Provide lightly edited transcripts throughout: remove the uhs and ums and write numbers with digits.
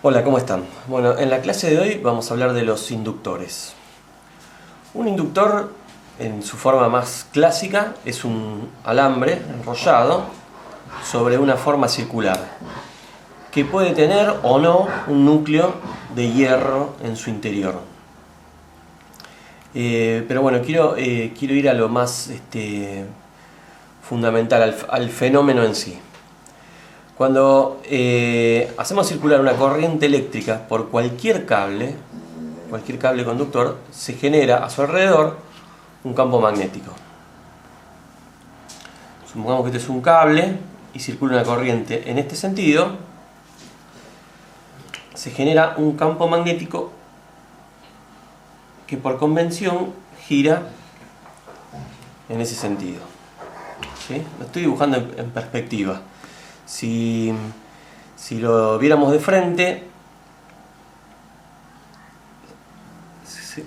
Hola, ¿cómo están? Bueno, en la clase de hoy vamos a hablar de los inductores. Un inductor, en su forma más clásica, es un alambre enrollado sobre una forma circular, que puede tener o no un núcleo de hierro en su interior. Pero bueno, quiero ir a lo más fundamental, al fenómeno en sí. Cuando hacemos circular una corriente eléctrica por cualquier cable conductor, se genera a su alrededor un campo magnético. Supongamos que este es un cable y circula una corriente en este sentido, se genera un campo magnético que por convención gira en ese sentido. ¿Sí? Lo estoy dibujando en perspectiva. Si lo viéramos de frente,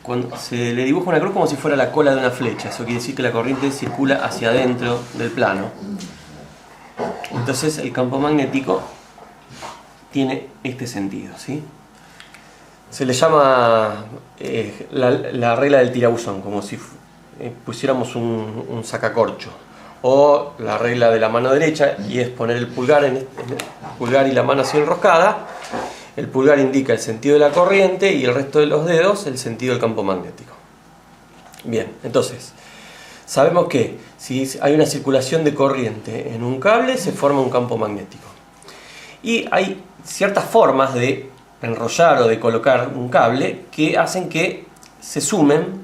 cuando se le dibuja una cruz como si fuera la cola de una flecha. Eso quiere decir que la corriente circula hacia adentro del plano. Entonces el campo magnético tiene este sentido, ¿sí? Se le llama la regla del tirabuzón, como si pusiéramos un sacacorcho. O la regla de la mano derecha, y es poner el pulgar y la mano así enroscada. El pulgar indica el sentido de la corriente y el resto de los dedos el sentido del campo magnético. Bien, entonces sabemos que si hay una circulación de corriente en un cable, se forma un campo magnético. Y hay ciertas formas de enrollar o de colocar un cable que hacen que se sumen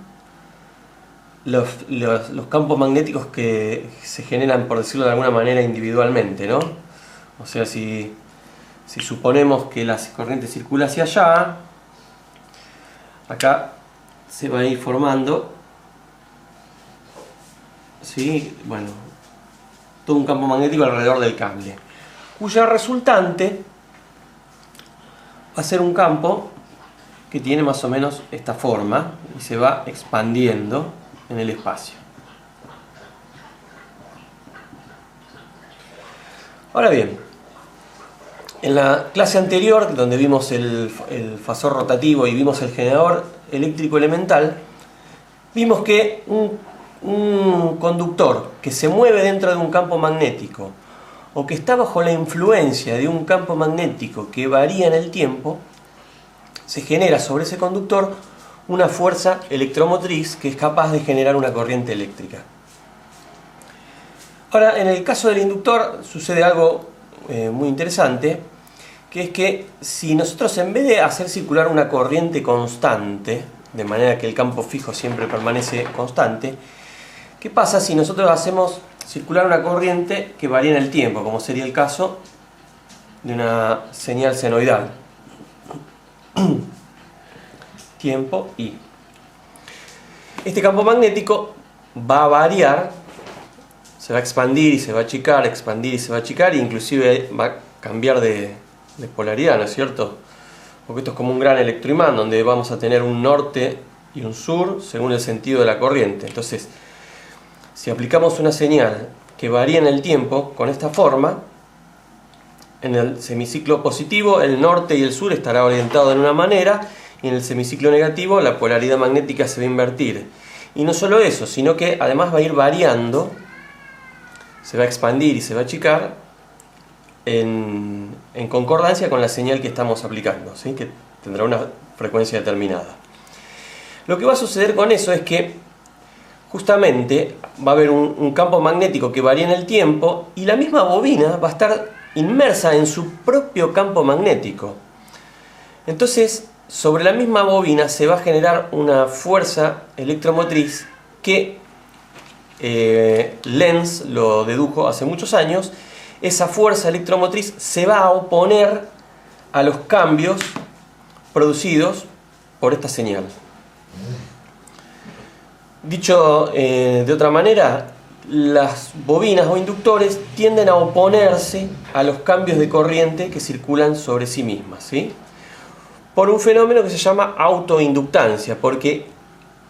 los campos magnéticos que se generan, por decirlo de alguna manera, individualmente, ¿no? O sea, si suponemos que la corriente circula hacia allá, acá se va a ir formando, ¿sí? Bueno, todo un campo magnético alrededor del cable, cuya resultante va a ser un campo que tiene más o menos esta forma y se va expandiendo en el espacio. Ahora bien, en la clase anterior, donde vimos el fasor rotativo y vimos el generador eléctrico elemental, vimos que un conductor que se mueve dentro de un campo magnético o que está bajo la influencia de un campo magnético que varía en el tiempo, se genera sobre ese conductor una fuerza electromotriz que es capaz de generar una corriente eléctrica. Ahora, en el caso del inductor sucede algo muy interesante, que es que si nosotros, en vez de hacer circular una corriente constante, de manera que el campo fijo siempre permanece constante, ¿qué pasa si nosotros hacemos circular una corriente que varía en el tiempo, como sería el caso de una señal senoidal? Tiempo I. Este campo magnético va a variar, se va a expandir y se va a achicar, expandir y se va a achicar, e inclusive va a cambiar de polaridad, ¿no es cierto? Porque esto es como un gran electroimán, donde vamos a tener un norte y un sur según el sentido de la corriente. Entonces, si aplicamos una señal que varía en el tiempo con esta forma, en el semiciclo positivo el norte y el sur estará orientado de una manera, y en el semiciclo negativo la polaridad magnética se va a invertir. Y no solo eso, sino que además va a ir variando, se va a expandir y se va a achicar en concordancia con la señal que estamos aplicando, ¿sí? Que tendrá una frecuencia determinada. Lo que va a suceder con eso es que justamente va a haber un campo magnético que varía en el tiempo, y la misma bobina va a estar inmersa en su propio campo magnético. Entonces, sobre la misma bobina se va a generar una fuerza electromotriz que Lenz lo dedujo hace muchos años. Esa fuerza electromotriz se va a oponer a los cambios producidos por esta señal. Dicho de otra manera, las bobinas o inductores tienden a oponerse a los cambios de corriente que circulan sobre sí mismas, ¿sí? Por un fenómeno que se llama autoinductancia, porque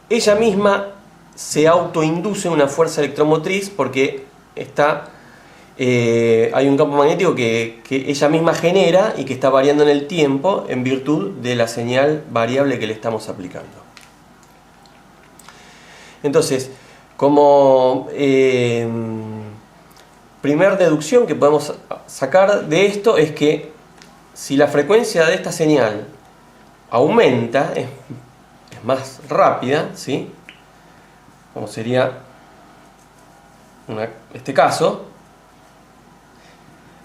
ella misma se autoinduce una fuerza electromotriz porque está hay un campo magnético que ella misma genera y que está variando en el tiempo en virtud de la señal variable que le estamos aplicando. Entonces, como primer deducción que podemos sacar de esto es que si la frecuencia de esta señal aumenta, es más rápida, ¿sí? Como sería este caso,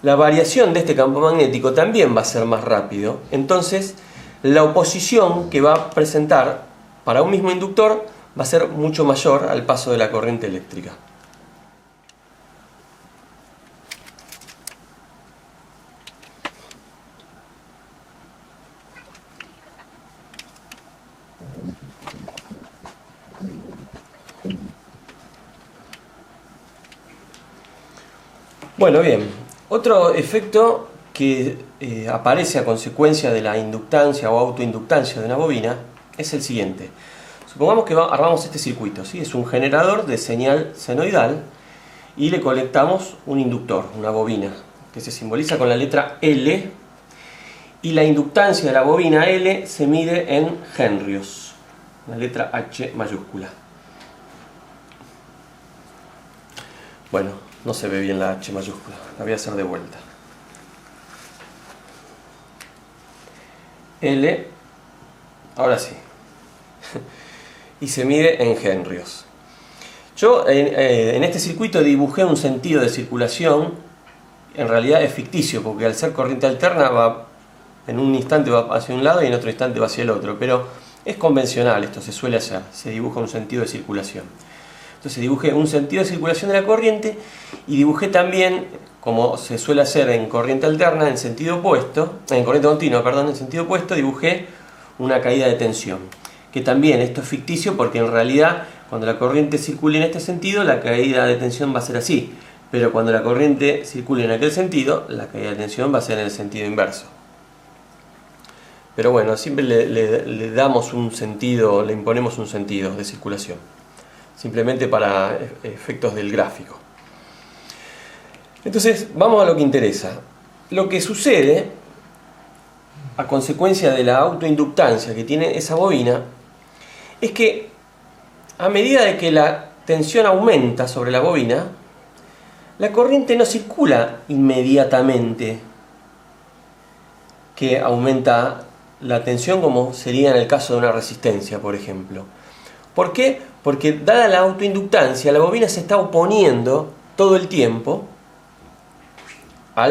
la variación de este campo magnético también va a ser más rápido. Entonces, la oposición que va a presentar para un mismo inductor va a ser mucho mayor al paso de la corriente eléctrica. Bueno, bien, otro efecto que aparece a consecuencia de la inductancia o autoinductancia de una bobina es el siguiente. Supongamos que armamos este circuito, ¿sí? Es un generador de señal senoidal y le conectamos un inductor, una bobina, que se simboliza con la letra L, y la inductancia de la bobina L se mide en henrios, la letra H mayúscula. Bueno, no se ve bien la H mayúscula, la voy a hacer de vuelta. L, ahora sí. Y se mide en henrios. Yo en este circuito dibujé un sentido de circulación, en realidad es ficticio, porque al ser corriente alterna en un instante va hacia un lado y en otro instante va hacia el otro, pero es convencional, esto se suele hacer, se dibuja un sentido de circulación. Entonces dibujé un sentido de circulación de la corriente y dibujé también, como se suele hacer en corriente alterna, en sentido opuesto, en corriente continua, perdón, en sentido opuesto, dibujé una caída de tensión. Que también esto es ficticio porque en realidad cuando la corriente circule en este sentido, la caída de tensión va a ser así. Pero cuando la corriente circule en aquel sentido, la caída de tensión va a ser en el sentido inverso. Pero bueno, siempre le damos un sentido, le imponemos un sentido de circulación. Simplemente para efectos del gráfico. Entonces, vamos a lo que interesa. Lo que sucede, a consecuencia de la autoinductancia que tiene esa bobina, es que a medida de que la tensión aumenta sobre la bobina, la corriente no circula inmediatamente que aumenta la tensión, como sería en el caso de una resistencia, por ejemplo. ¿Por qué? Porque dada la autoinductancia, la bobina se está oponiendo todo el tiempo a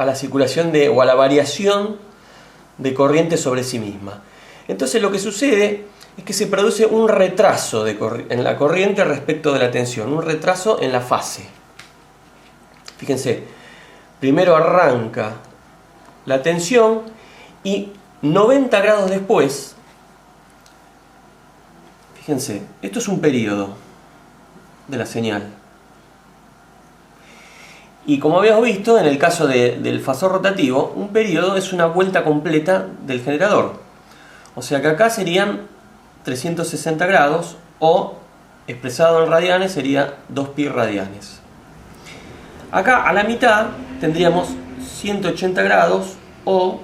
la circulación o a la variación de corriente sobre sí misma. Entonces lo que sucede es que se produce un retraso en la corriente respecto de la tensión, un retraso en la fase. Fíjense, primero arranca la tensión y 90 grados después, fíjense, esto es un periodo de la señal. Y como habíamos visto, en el caso del fasor rotativo, un periodo es una vuelta completa del generador. O sea que acá serían 360 grados o, expresado en radianes, sería 2pi radianes. Acá a la mitad tendríamos 180 grados o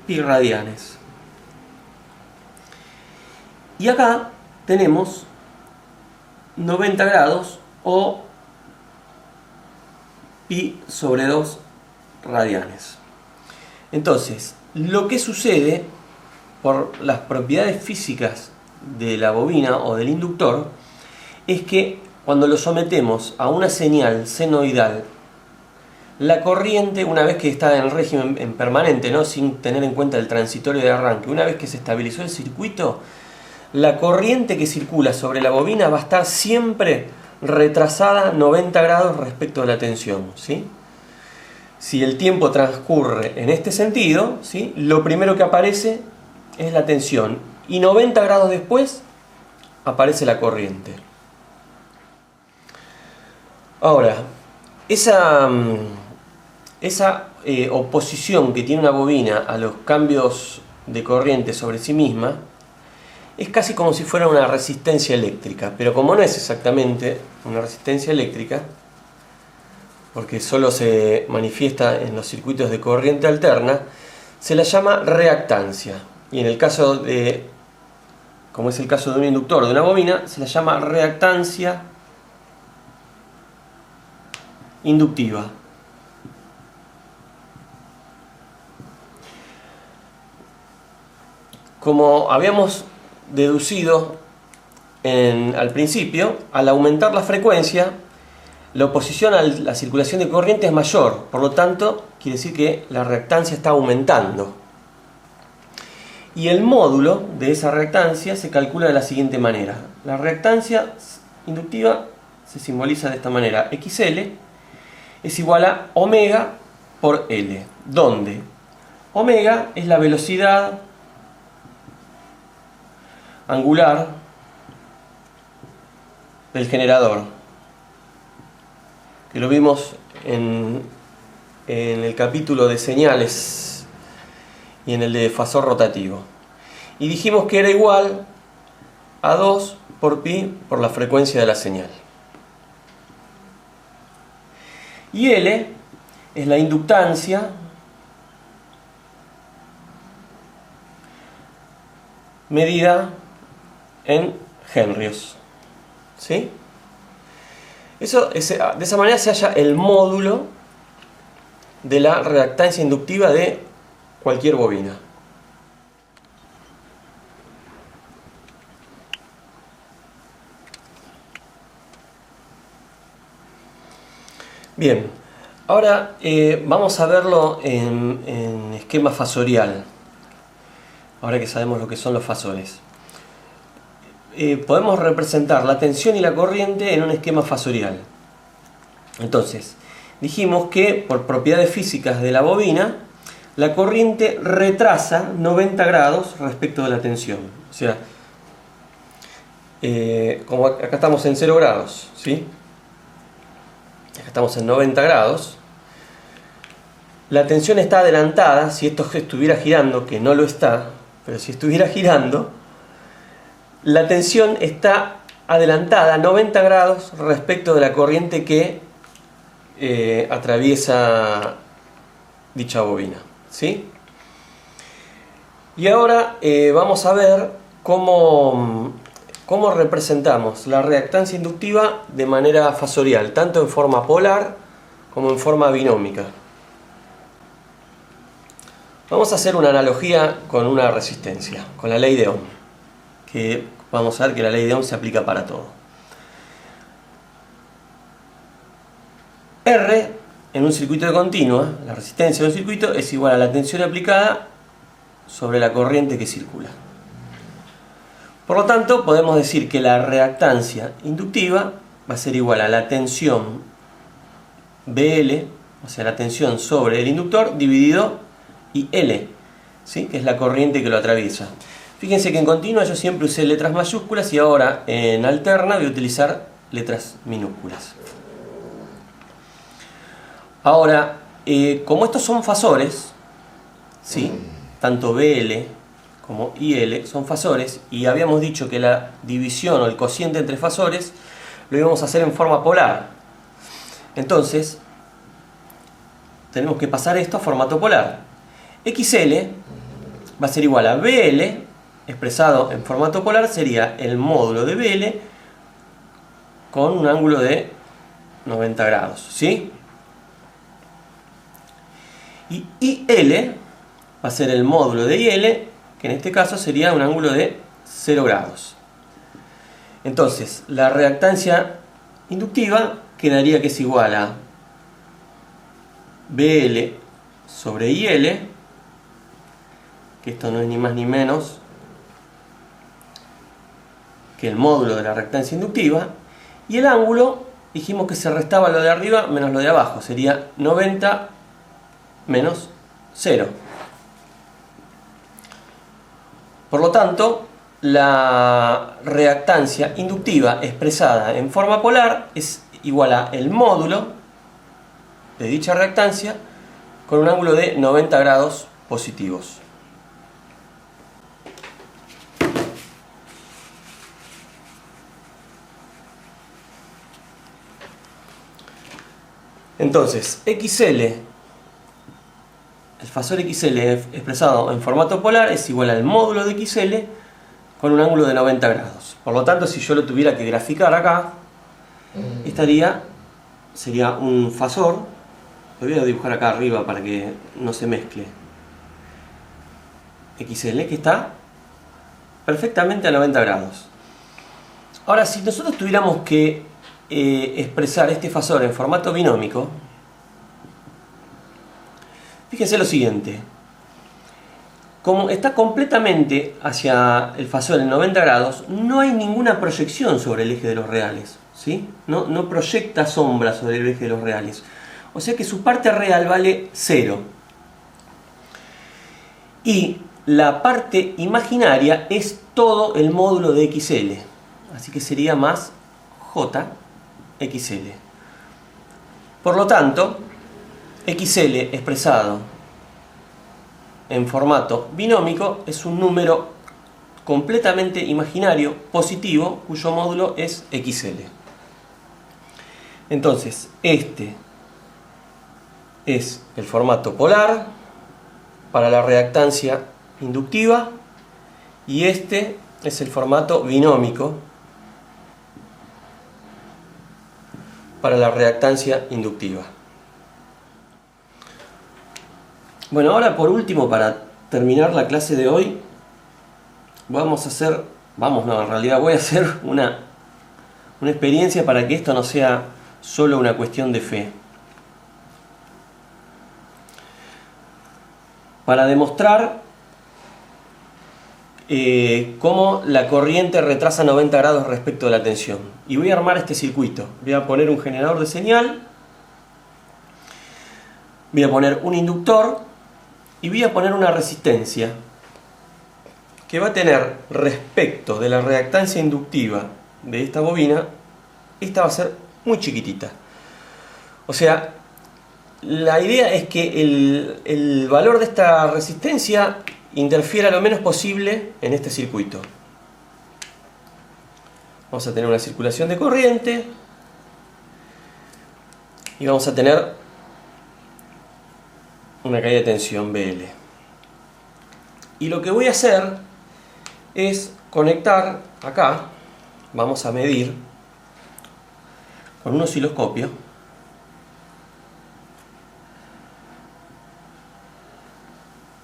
pi radianes. Y acá tenemos 90 grados o pi sobre 2 radianes. Entonces, lo que sucede por las propiedades físicas de la bobina o del inductor es que cuando lo sometemos a una señal senoidal, la corriente, una vez que está en régimen en permanente, ¿no? Sin tener en cuenta el transitorio de arranque, una vez que se estabilizó el circuito, la corriente que circula sobre la bobina va a estar siempre retrasada 90 grados respecto de la tensión, ¿sí? Si el tiempo transcurre en este sentido, ¿sí? Lo primero que aparece es la tensión y 90 grados después aparece la corriente. Ahora, esa oposición que tiene una bobina a los cambios de corriente sobre sí misma es casi como si fuera una resistencia eléctrica, pero como no es exactamente una resistencia eléctrica, porque solo se manifiesta en los circuitos de corriente alterna, se la llama reactancia. Y en el caso de, como es el caso de un inductor o de una bobina, se la llama reactancia inductiva. Como habíamos deducido al principio, al aumentar la frecuencia, la oposición a la circulación de corriente es mayor, por lo tanto, quiere decir que la reactancia está aumentando. Y el módulo de esa reactancia se calcula de la siguiente manera. La reactancia inductiva se simboliza de esta manera. XL es igual a omega por L, donde omega es la velocidad angular del generador, que lo vimos en el capítulo de señales y en el de fasor rotativo. Y dijimos que era igual a 2 por pi por la frecuencia de la señal. Y L es la inductancia medida en henrios. ¿Sí? De esa manera se halla el módulo de la reactancia inductiva de cualquier bobina. Bien, ahora vamos a verlo en esquema fasorial. Ahora que sabemos lo que son los fasores. Podemos representar la tensión y la corriente en un esquema fasorial. Entonces, dijimos que por propiedades físicas de la bobina, la corriente retrasa 90 grados respecto de la tensión. O sea, como acá estamos en 0 grados, ¿sí? Acá estamos en 90 grados. La tensión está adelantada. Si esto estuviera girando, que no lo está, pero si estuviera girando, la tensión está adelantada 90 grados respecto de la corriente que atraviesa dicha bobina, ¿sí? Y ahora vamos a ver cómo representamos la reactancia inductiva de manera fasorial, tanto en forma polar como en forma binómica. Vamos a hacer una analogía con una resistencia, con la ley de Ohm, que vamos a ver que la ley de Ohm se aplica para todo. R en un circuito de continua, la resistencia de un circuito es igual a la tensión aplicada sobre la corriente que circula. Por lo tanto, podemos decir que la reactancia inductiva va a ser igual a la tensión BL, o sea, la tensión sobre el inductor dividido IL, ¿sí? Que es la corriente que lo atraviesa. Fíjense que en continua yo siempre usé letras mayúsculas y ahora en alterna voy a utilizar letras minúsculas. Ahora, como estos son fasores, ¿sí? Tanto BL como IL son fasores, y habíamos dicho que la división o el cociente entre fasores lo íbamos a hacer en forma polar. Entonces, tenemos que pasar esto a formato polar. XL va a ser igual a BL, expresado en formato polar, sería el módulo de BL con un ángulo de 90 grados, ¿sí? Y IL va a ser el módulo de IL, que en este caso sería un ángulo de 0 grados. Entonces, la reactancia inductiva quedaría que es igual a BL sobre IL, que esto no es ni más ni menos que el módulo de la reactancia inductiva, y el ángulo, dijimos que se restaba lo de arriba menos lo de abajo, sería 90 menos 0. Por lo tanto, la reactancia inductiva expresada en forma polar es igual a el módulo de dicha reactancia con un ángulo de 90 grados positivos. Entonces, XL, el fasor XL expresado en formato polar es igual al módulo de XL con un ángulo de 90 grados. Por lo tanto, si yo lo tuviera que graficar acá, sería un fasor. Lo voy a dibujar acá arriba para que no se mezcle. XL, que está perfectamente a 90 grados. Ahora, si nosotros tuviéramos que expresar este fasor en formato binómico, fíjense lo siguiente. Como está completamente hacia el fasor en 90 grados, no hay ninguna proyección sobre el eje de los reales, ¿sí? No proyecta sombra sobre el eje de los reales. O sea que su parte real vale 0. Y la parte imaginaria es todo el módulo de XL. Así que sería más JXL. Por lo tanto, XL expresado en formato binómico es un número completamente imaginario, positivo, cuyo módulo es XL. Entonces, este es el formato polar para la reactancia inductiva y este es el formato binómico para la reactancia inductiva. Bueno, ahora por último, para terminar la clase de hoy, voy a hacer una experiencia para que esto no sea solo una cuestión de fe. Para demostrar cómo la corriente retrasa 90 grados respecto de la tensión. Y voy a armar este circuito. Voy a poner un generador de señal, voy a poner un inductor y voy a poner una resistencia que va a tener respecto de la reactancia inductiva de esta bobina, esta va a ser muy chiquitita. O sea, la idea es que el valor de esta resistencia interfiera lo menos posible en este circuito. Vamos a tener una circulación de corriente y vamos a tener una caída de tensión BL. Y lo que voy a hacer es conectar acá, vamos a medir con un osciloscopio.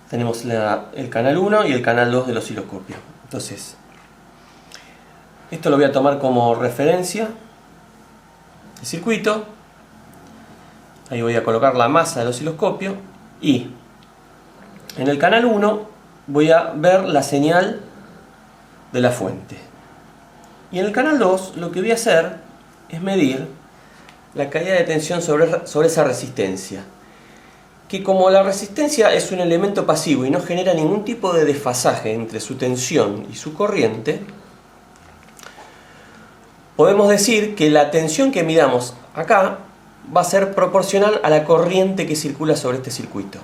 Tenemos el canal 1 y el canal 2 del osciloscopio. Entonces, esto lo voy a tomar como referencia el circuito. Ahí voy a colocar la masa del osciloscopio y en el canal 1 voy a ver la señal de la fuente. Y en el canal 2 lo que voy a hacer es medir la caída de tensión sobre esa resistencia. Que como la resistencia es un elemento pasivo y no genera ningún tipo de desfasaje entre su tensión y su corriente, podemos decir que la tensión que midamos acá va a ser proporcional a la corriente que circula sobre este circuito.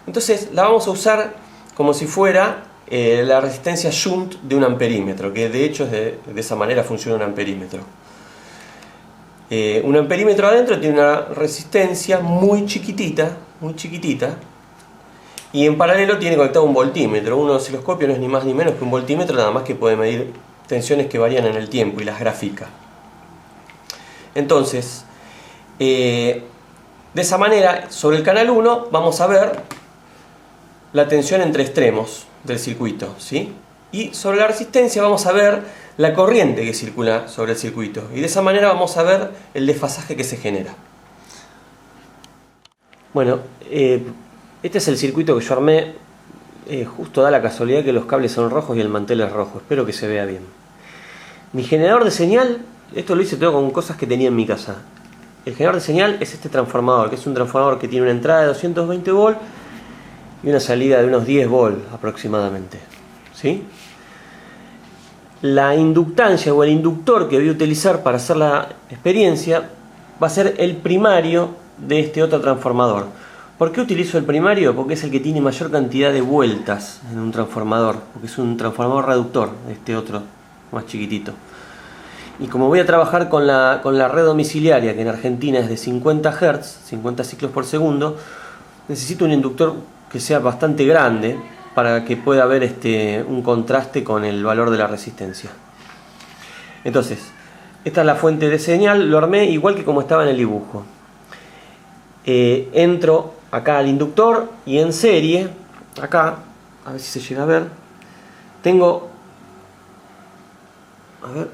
Entonces la vamos a usar como si fuera la resistencia shunt de un amperímetro, que de hecho de esa manera funciona un amperímetro. Un amperímetro adentro tiene una resistencia muy chiquitita, y en paralelo tiene conectado un voltímetro. Un osciloscopio no es ni más ni menos que un voltímetro, nada más que puede medir tensiones que varían en el tiempo y las grafica. Entonces, de esa manera, sobre el canal 1 vamos a ver la tensión entre extremos del circuito, ¿sí? Y sobre la resistencia vamos a ver la corriente que circula sobre el circuito. Y de esa manera vamos a ver el desfasaje que se genera. Bueno, este es el circuito que yo armé. Justo da la casualidad que los cables son rojos y el mantel es rojo. Espero que se vea bien. Mi generador de señal, esto lo hice todo con cosas que tenía en mi casa. El generador de señal es este transformador, que es un transformador que tiene una entrada de 220 volt y una salida de unos 10 volt aproximadamente, ¿sí? La inductancia o el inductor que voy a utilizar para hacer la experiencia va a ser el primario de este otro transformador. ¿Por qué utilizo el primario? Porque es el que tiene mayor cantidad de vueltas en un transformador, porque es un transformador reductor, este otro más chiquitito. Y como voy a trabajar con la red domiciliaria, que en Argentina es de 50 Hz, 50 ciclos por segundo, necesito un inductor que sea bastante grande para que pueda haber un contraste con el valor de la resistencia. Entonces, esta es la fuente de señal, lo armé igual que como estaba en el dibujo. Entro acá al inductor y en serie, acá, a ver si se llega a ver, tengo, a ver,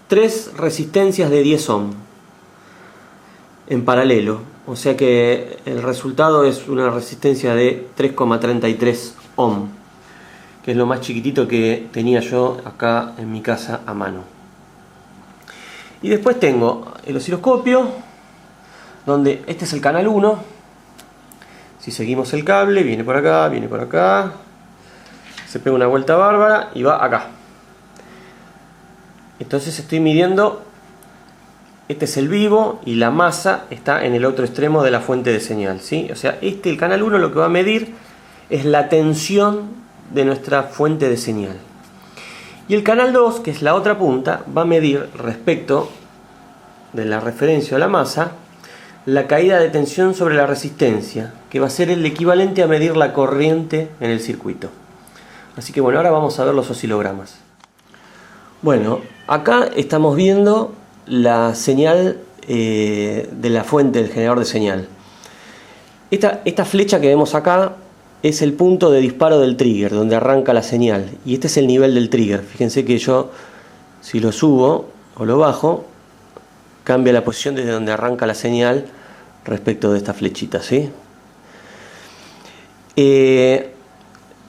3 resistencias de 10 ohm en paralelo, o sea que el resultado es una resistencia de 3,33 ohm, que es lo más chiquitito que tenía yo acá en mi casa a mano. Y después tengo el osciloscopio, donde este es el canal 1. Si seguimos el cable, viene por acá, se pega una vuelta bárbara y va acá. Entonces estoy midiendo, este es el vivo y la masa está en el otro extremo de la fuente de señal, ¿sí? O sea, el canal 1 lo que va a medir es la tensión de nuestra fuente de señal. Y el canal 2, que es la otra punta, va a medir respecto de la referencia a la masa, la caída de tensión sobre la resistencia, que va a ser el equivalente a medir la corriente en el circuito. Así que bueno, ahora vamos a ver los oscilogramas. Bueno, acá estamos viendo la señal de la fuente del generador de señal. Esta flecha que vemos acá es el punto de disparo del trigger, donde arranca la señal. Y este es el nivel del trigger. Fíjense que yo, si lo subo o lo bajo, cambia la posición desde donde arranca la señal respecto de esta flechita, ¿sí?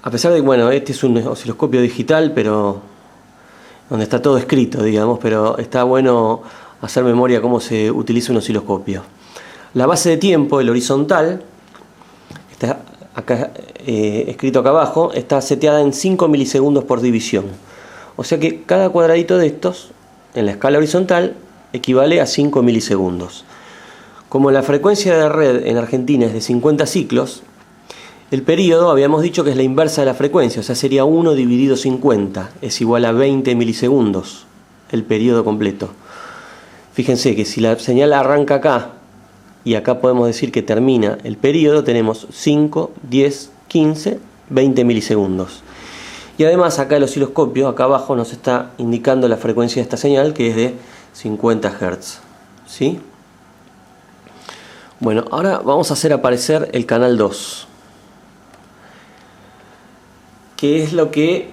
A pesar de que, bueno, este es un osciloscopio digital, pero donde está todo escrito, digamos, pero está bueno hacer memoria cómo se utiliza un osciloscopio. La base de tiempo, el horizontal, está acá, escrito acá abajo, está seteada en 5 milisegundos por división. O sea que cada cuadradito de estos, en la escala horizontal, equivale a 5 milisegundos. Como la frecuencia de red en Argentina es de 50 ciclos, el periodo habíamos dicho que es la inversa de la frecuencia, o sea sería 1 dividido 50, es igual a 20 milisegundos el periodo completo. Fíjense que si la señal arranca acá y acá podemos decir que termina el periodo, tenemos 5, 10, 15, 20 milisegundos. Y además acá el osciloscopio, acá abajo, nos está indicando la frecuencia de esta señal, que es de 50 Hz. ¿Sí? Bueno, ahora vamos a hacer aparecer el canal 2, que es lo que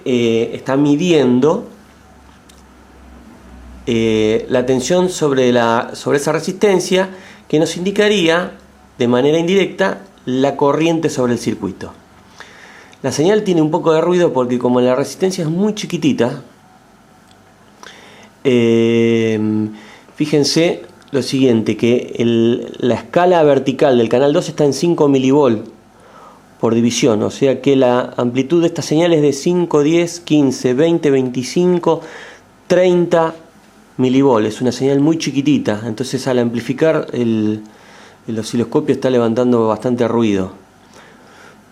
está midiendo la tensión sobre esa resistencia, que nos indicaría de manera indirecta la corriente sobre el circuito. La señal tiene un poco de ruido porque como la resistencia es muy chiquitita, fíjense lo siguiente, que la escala vertical del canal 2 está en 5 milivolt por división, o sea que la amplitud de esta señal es de 5, 10, 15, 20, 25, 30 milivolt. Es una señal muy chiquitita, entonces al amplificar el osciloscopio está levantando bastante ruido.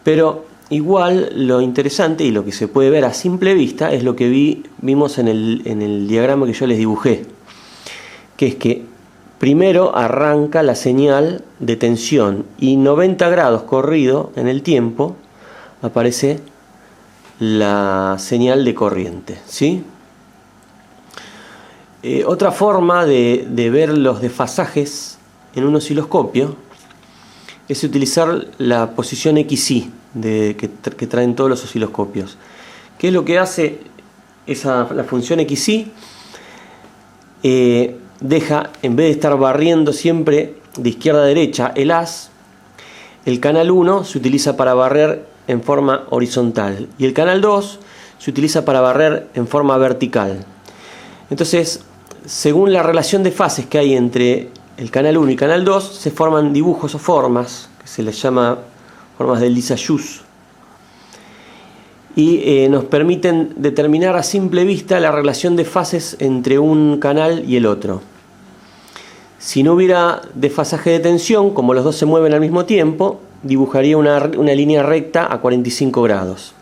Pero igual lo interesante y lo que se puede ver a simple vista es lo que vimos en el diagrama que yo les dibujé, que es que primero arranca la señal de tensión y 90 grados corrido en el tiempo aparece la señal de corriente, ¿sí? Otra forma de ver los desfasajes en un osciloscopio es utilizar la posición XY que traen todos los osciloscopios. ¿Qué es lo que hace la función XY? Deja, en vez de estar barriendo siempre de izquierda a derecha el haz, el canal 1 se utiliza para barrer en forma horizontal y el canal 2 se utiliza para barrer en forma vertical. Entonces, según la relación de fases que hay entre el canal 1 y canal 2, se forman dibujos o formas, que se les llama formas de Lissajous, y nos permiten determinar a simple vista la relación de fases entre un canal y el otro. Si no hubiera desfasaje de tensión, como los dos se mueven al mismo tiempo, dibujaría una línea recta a 45 grados.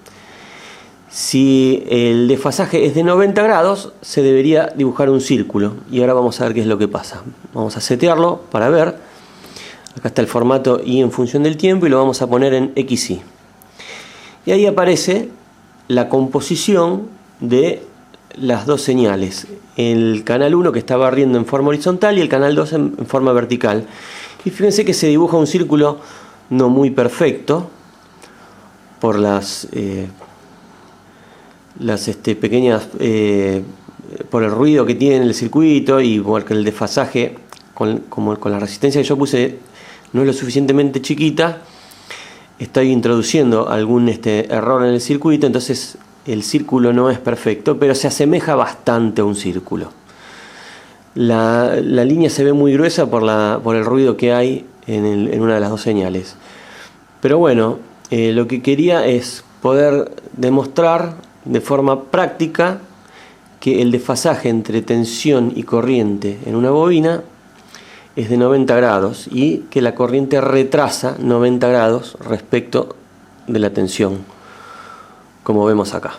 Si el desfasaje es de 90 grados, se debería dibujar un círculo. Y ahora vamos a ver qué es lo que pasa. Vamos a setearlo para ver. Acá está el formato y en función del tiempo y lo vamos a poner en XY. Y ahí aparece la composición de las dos señales. El canal 1 que está barriendo en forma horizontal y el canal 2 en forma vertical. Y fíjense que se dibuja un círculo no muy perfecto por las pequeñas por el ruido que tiene el circuito y porque el desfasaje con la resistencia que yo puse no es lo suficientemente chiquita. Estoy introduciendo algún error en el circuito, entonces el círculo no es perfecto, pero se asemeja bastante a un círculo. La línea se ve muy gruesa por el ruido que hay en una de las dos señales. Pero bueno, lo que quería es poder demostrar de forma práctica que el desfasaje entre tensión y corriente en una bobina es de 90 grados y que la corriente retrasa 90 grados respecto de la tensión, como vemos acá.